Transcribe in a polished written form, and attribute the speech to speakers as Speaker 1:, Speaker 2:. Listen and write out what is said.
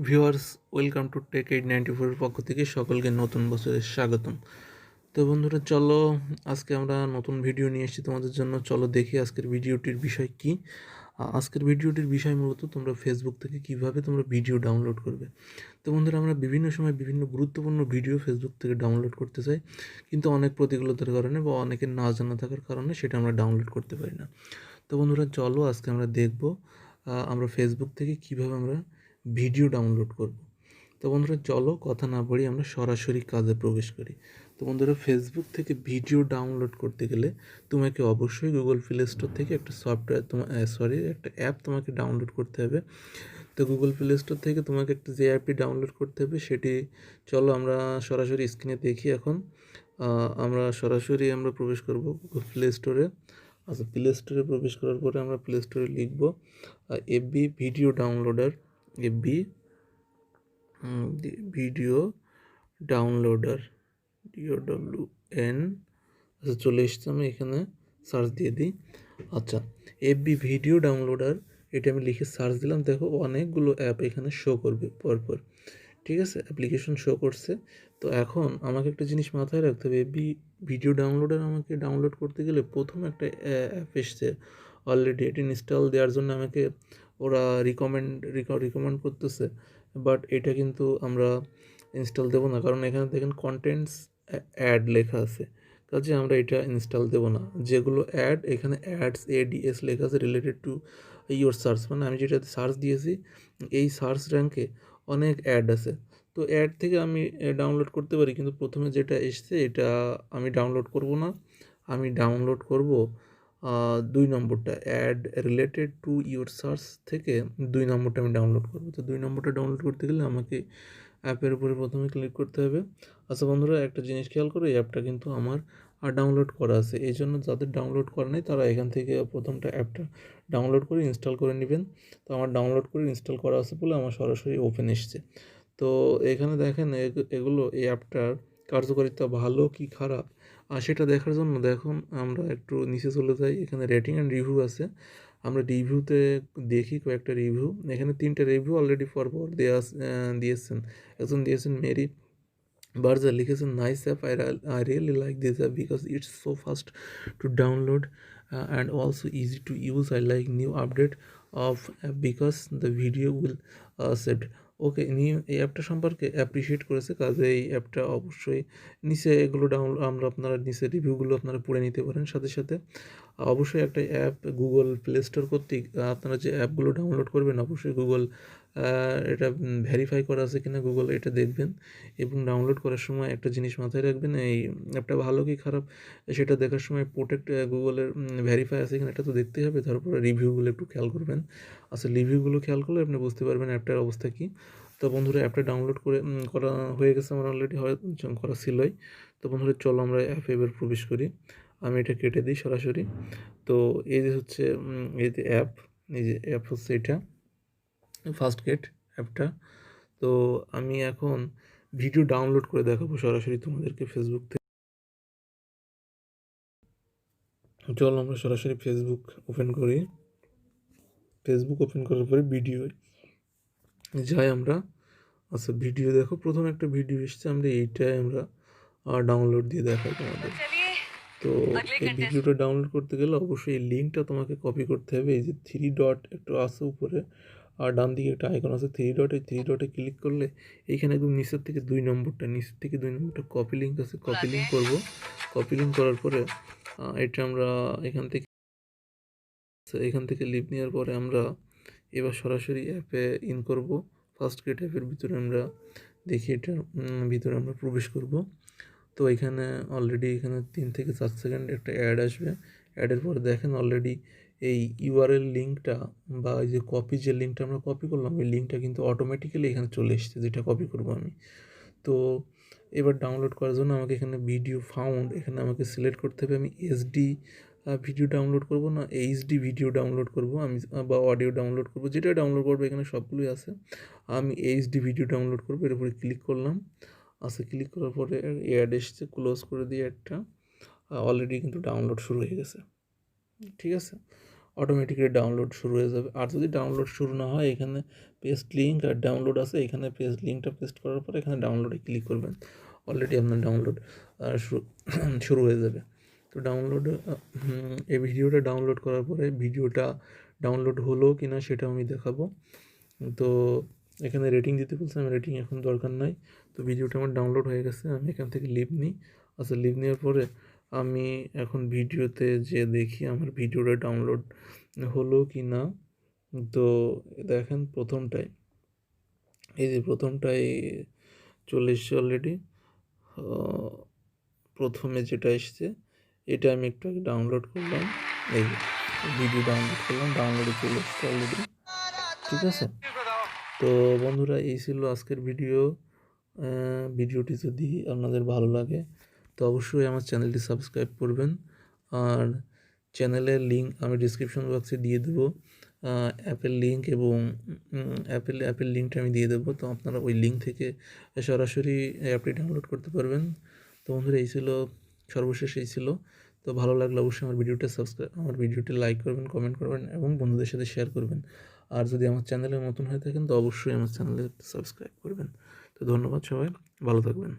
Speaker 1: Viewers, welcome to take 894 এর পক্ষ থেকে সকলকে নতুন বছরের স্বাগতম। তো বন্ধুরা, চলো আজকে আমরা নতুন ভিডিও নিয়ে এসেছি তোমাদের জন্য। চলো দেখি আজকের ভিডিওটির বিষয় কি। আজকের ভিডিওটির বিষয় মূলত তোমরা ফেসবুক থেকে কিভাবে তোমরা ভিডিও ডাউনলোড করবে। তো বন্ধুরা, আমরা বিভিন্ন সময় বিভিন্ন গুরুত্বপূর্ণ ভিডিও ফেসবুক থেকে ডাউনলোড করতে চাই, কিন্তু অনেক প্রতিকূলতার কারণে বা অনেকের না জানা থাকার কারণে সেটা আমরা ডাউনলোড করতে পারি না। তো বন্ধুরা, চলো আজকে আমরা দেখব আমরা ফেসবুক থেকে কিভাবে আমরা ভিডিও ডাউনলোড করব। তো বন্ধুরা, চলো কথা না বাড়িয়ে আমরা সরাসরি কাজে প্রবেশ করি। তো বন্ধুরা, ফেসবুক থেকে ভিডিও ডাউনলোড করতে গেলে তোমাকে অবশ্যই গুগল প্লে স্টোর থেকে একটা একটা অ্যাপ তোমাকে ডাউনলোড করতে হবে। তো গুগল প্লে স্টোর থেকে তোমাকে একটা যে অ্যাপটি ডাউনলোড করতে হবে সেটি চলো আমরা সরাসরি স্ক্রিনে দেখি এখন। আমরা প্রবেশ করব গুগল প্লে স্টোরে। আচ্ছা, প্লে স্টোরে প্রবেশ করার পরে আমরা প্লে স্টোরে লিখব FB video downloader. FB video downloader, DOWN। আচ্ছা, চলে এসছে, আমি এখানে সার্চ দিয়ে দিই। আচ্ছা, এফবি ভিডিও ডাউনলোডার, এটা আমি লিখে সার্চ দিলাম। দেখো অনেকগুলো অ্যাপ এখানে শো করবে পরপর। ঠিক আছে, অ্যাপ্লিকেশন শো করছে। তো এখন আমাকে একটা জিনিস মাথায় রাখতে হবে, এফবি ভিডিও ডাউনলোডার আমাকে ডাউনলোড করতে গেলে প্রথম একটা অ্যাপ এসছে অলরেডি, এটি ইনস্টল দেওয়ার জন্য আমাকে ওরা রিকমেন্ড করতেছে। বাট এটা কিন্তু আমরা ইনস্টল দেবো না, কারণ এখানে দেখেন কন্টেন্টস অ্যাড লেখা আছে, কাজে আমরা এটা ইনস্টল দেবো না। যেগুলো অ্যাড, এখানে অ্যাডস ADS লেখা আছে রিলেটেড টু ইয়োর সার্চ, মানে আমি যেটাতে সার্চ দিয়েছি এই সার্চ র্যাঙ্কে অনেক অ্যাড আছে। তো অ্যাড থেকে আমি ডাউনলোড করতে পারি, কিন্তু প্রথমে যেটা এসছে এটা আমি ডাউনলোড করব না। আমি ডাউনলোড করব 2 নম্বরটা, ad related to your search থেকে 2 নম্বরটা আমি ডাউনলোড করবো। তো 2 নম্বরটা ডাউনলোড করতে গেলে আমাকে অ্যাপের উপরে প্রথমে ক্লিক করতে হবে। আচ্ছা বন্ধুরা, একটা জিনিস খেয়াল করো, এই অ্যাপটা কিন্তু আমার ডাউনলোড করা আছে। এই জন্য যাদের ডাউনলোড করা নেই তারা এখান থেকে প্রথমটা অ্যাপটা ডাউনলোড করে ইনস্টল করে নেবেন। তো আমার ডাউনলোড করে ইনস্টল করা আছে বলে আমার সরাসরি ওপেন এসছে। তো এখানে দেখেন এগুলো, এই অ্যাপটার কার্যকারিতা ভালো কি খারাপ আর সেটা দেখার জন্য দেখুন আমরা একটু নিচে চলে যাই। এখানে রেটিং অ্যান্ড রিভিউ আছে, আমরা রিভিউতে দেখি কয়েকটা রিভিউ। এখানে 3টে রিভিউ অলরেডি পরপর দিয়েছেন। একজন দিয়েছেন মেরি বার্জার, লিখেছেন nice app, I really like this app because it's so fast to download and also easy to use. I like new update of app because the video will saved. Okay, new এই অ্যাপটা সম্পর্কে appreciate করেছে, কাজে এই অ্যাপটা অবশ্যই নিচে এগুলো আপনারা নিচে রিভিউগুলো আপনারা পড়ে নিতে পারেন। সাথে সাথে অবশ্যই একটা অ্যাপ গুগল প্লে স্টোর কর্তৃক আপনারা যে অ্যাপগুলো ডাউনলোড করবেন অবশ্যই গুগল এটা ভেরিফাই করা আছে কিনা গুগল এটা দেখবেন। এবং ডাউনলোড করার সময় একটা জিনিস মাথায় রাখবেন, এই অ্যাপটা ভালো কি খারাপ সেটা দেখার সময় প্রোটেক্ট গুগলের ভেরিফাই আছে কিনা এটা তো দেখতেই হবে। তারপরে রিভিউগুলো একটু খেয়াল করবেন। আচ্ছা, রিভিউগুলো খেয়াল করলে আপনি বুঝতে পারবেন অ্যাপটার অবস্থা কী। তো বন্ধুরা, অ্যাপটা ডাউনলোড করা হয়ে গেছে আমার অলরেডি, করা ছিলই। তো বন্ধুরা, চলো আমরা অ্যাপে এবার প্রবেশ করি। আমি এটা কেটে দিই সরাসরি। তো এই যে হচ্ছে এই যে অ্যাপ, এই যে অ্যাপ হচ্ছে এটা ফার্স্ট গেট অ্যাপটা। তো আমি এখন ভিডিও ডাউনলোড করে দেখাবো সরাসরি তোমাদেরকে ফেসবুক থেকে। চলো আমরা সরাসরি ফেসবুক ওপেন করি। ফেসবুক ওপেন করার পরে ভিডিও যাই আমরা। আচ্ছা, ভিডিও দেখো, প্রথম একটা ভিডিও এসছে, আমরা এইটাই আমরা ডাউনলোড দিয়ে দেখাই তোমাদের। তো এই ভিডিওটা ডাউনলোড করতে গেলে অবশ্যই এই লিঙ্কটা তোমাকে কপি করতে হবে। এই যে 3 ডট একটু আছে উপরে, আর ডান দিকে একটা আইকন আছে 3 ডট, এই 3 ডটে ক্লিক করলে এইখানে একদম নিচের থেকে 2 নম্বরটা কপি লিঙ্ক আছে, কপি লিঙ্ক করবো। কপি লিঙ্ক করার পরে এটা আমরা এখান থেকে লিভ নেওয়ার পরে আমরা এবার সরাসরি অ্যাপে ইন করব। ফার্স্ট গেট অ্যাপের ভিতরে আমরা দেখি, এটার ভিতরে আমরা প্রবেশ করব। তো এখানে অলরেডি এখানে 3 থেকে 4 সেকেন্ড একটা অ্যাড আসবে। অ্যাডের পরে দেখেন অলরেডি এই ইউআরএল লিঙ্কটা বা এই যে যে লিঙ্কটা আমরা কপি করলাম, ওই লিঙ্কটা কিন্তু অটোমেটিক্যালি এখানে চলে এসেছে, যেটা কপি করব আমি। তো এবার ডাউনলোড করার জন্য আমাকে এখানে ভিডিও ফাউন্ড, এখানে আমাকে সিলেক্ট করতে হবে আমি এসডি ভিডিও ডাউনলোড করব না এইচডি ভিডিও ডাউনলোড করব আমি, বা অডিও ডাউনলোড করব, যেটা ডাউনলোড করবো এখানে সবগুলোই আছে। আমি এইচডি ভিডিও ডাউনলোড করবো, এর উপরে ক্লিক করলাম। আচ্ছা, ক্লিক করার পরে অ্যাড এসছে, ক্লোজ করে দিয়ে একটা অলরেডি কিন্তু ডাউনলোড শুরু হয়ে গেছে। ঠিক আছে, অটোমেটিক্যালি ডাউনলোড শুরু হয়ে যাবে। আর যদি ডাউনলোড শুরু না হয়, এখানে পেস্ট লিঙ্ক আর ডাউনলোড আছে, এখানে লিঙ্কটা পেস্ট করার পরে এখানে ডাউনলোডে ক্লিক করবেন, অলরেডি আপনার ডাউনলোড শুরু হয়ে যাবে। তো এই ভিডিওটা ডাউনলোড করার পরে ভিডিওটা ডাউনলোড হলো কি না সেটা আমি দেখাবো। তো এখানে রেটিং দিতে বলছে, আমি রেটিং এখন দরকার নাই। তো ভিডিওটা আমার ডাউনলোড হয়ে গেছে, আমি এখান থেকে লিভ নিই। আচ্ছা, লিভ নেওয়ার পরে আমি এখন ভিডিওতে যে দেখি আমার ভিডিওটা ডাউনলোড হলো কি না। তো দেখেন প্রথমটাই, এই যে প্রথমটাই চলে এসছে অলরেডি। প্রথমে যেটা এসছে এটা আমি একটু আগে ডাউনলোড করলাম, এই ভিডিও ডাউনলোড করলাম, ডাউনলোডে চলে এসছে অলরেডি। ঠিক আছে, তো বন্ধুরা এই ছিল আজকের ভিডিও। ভিডিওটি যদি আপনাদের ভালো লাগে তো অবশ্যই আমার চ্যানেলটি সাবস্ক্রাইব করবেন। আর চ্যানেলের লিঙ্ক আমি ডিসক্রিপশন বক্সে দিয়ে দেবো, অ্যাপের লিঙ্ক এবং অ্যাপের লিঙ্কটা আমি দিয়ে দেবো। তো আপনারা ওই লিঙ্ক থেকে সরাসরি অ্যাপটি ডাউনলোড করতে পারবেন। তো বন্ধুরা এই ছিল, সর্বশেষ এই ছিল। তো ভালো লাগলে অবশ্যই আমার ভিডিওটি লাইক করবেন, কমেন্ট করবেন এবং বন্ধুদের সাথে শেয়ার করবেন। আর যদি আমার চ্যানেলে নতুন হয়ে থাকেন তো অবশ্যই আমার চ্যানেলে সাবস্ক্রাইব করবেন। তো ধন্যবাদ সবাই, ভালো থাকবেন।